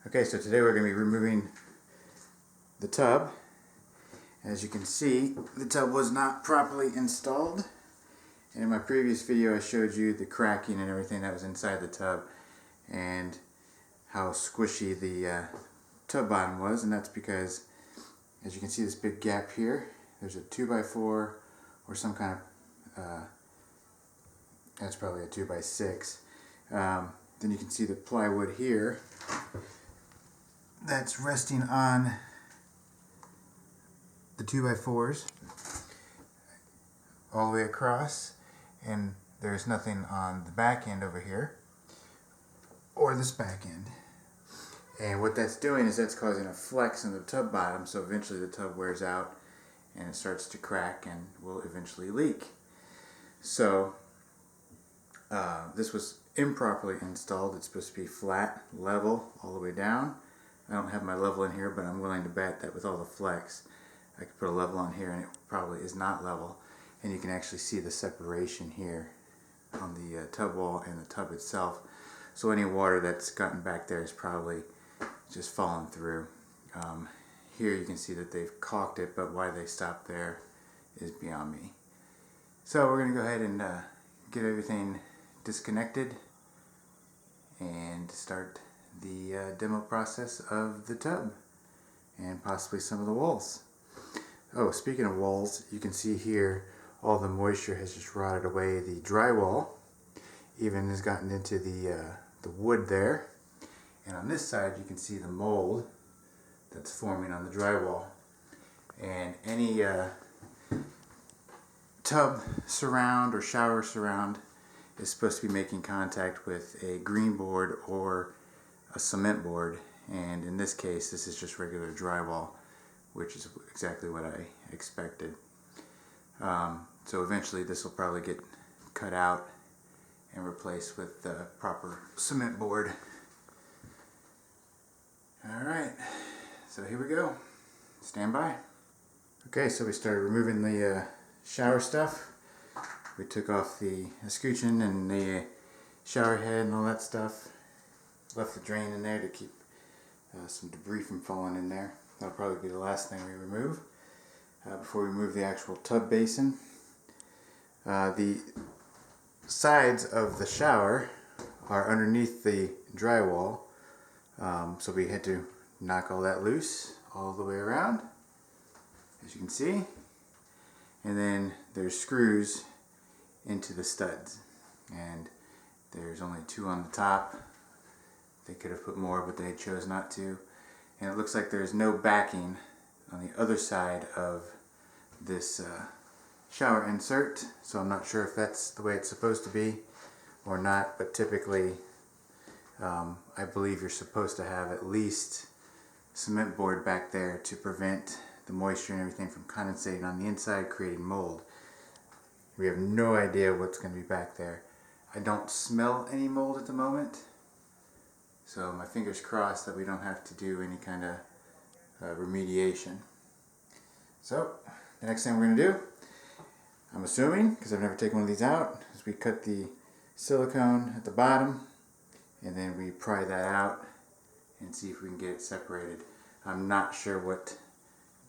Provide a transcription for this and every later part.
Okay, so today we're going to be removing the tub. As you can see, the tub was not properly installed. And in my previous video I showed you the cracking and everything that was inside the tub and how squishy the tub bottom was, and that's because, as you can see, this big gap here, there's a 2x4 or some kind of, that's probably a 2x6. Then you can see the plywood here that's resting on the 2x4s all the way across, and there's nothing on the back end over here or this back end. And what that's doing is that's causing a flex in the tub bottom, so eventually the tub wears out and it starts to crack and will eventually leak. So this was improperly installed. It's supposed to be flat, level, all the way down. I don't have my level in here, but I'm willing to bet that with all the flex I could put a level on here and it probably is not level. And you can actually see the separation here on the tub wall and the tub itself. So any water that's gotten back there is probably just fallen through. Here you can see that they've caulked it, but why they stopped there is beyond me. So we're going to go ahead and get everything disconnected and start the demo process of the tub and possibly some of the walls. Oh, speaking of walls, you can see here all the moisture has just rotted away. The drywall even has gotten into the wood there. And on this side you can see the mold that's forming on the drywall. And any tub surround or shower surround is supposed to be making contact with a green board or a cement board. And in this case, this is just regular drywall, which is exactly what I expected. So eventually this will probably get cut out and replaced with the proper cement board. Alright, so here we go. Stand by. Okay, so we started removing the shower stuff. We took off the escutcheon and the shower head and all that stuff. Left the drain in there to keep some debris from falling in there. That'll probably be the last thing we remove before we remove the actual tub basin. The sides of the shower are underneath the drywall, so we had to knock all that loose all the way around, as you can see. And then there's screws into the studs, and there's only 2 on the top. They could have put more, but they chose not to. And it looks like there's no backing on the other side of this shower insert, so I'm not sure if that's the way it's supposed to be or not, but typically I believe you're supposed to have at least cement board back there to prevent the moisture and everything from condensating on the inside, creating mold. We have no idea what's going to be back there. I don't smell any mold at the moment, so my fingers crossed that we don't have to do any kind of remediation. So the next thing we're going to do, I'm assuming, because I've never taken one of these out, is we cut the silicone at the bottom and then we pry that out and see if we can get it separated. I'm not sure what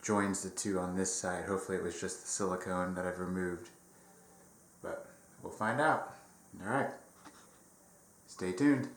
joins the two on this side. Hopefully it was just the silicone that I've removed, but we'll find out. Alright, stay tuned.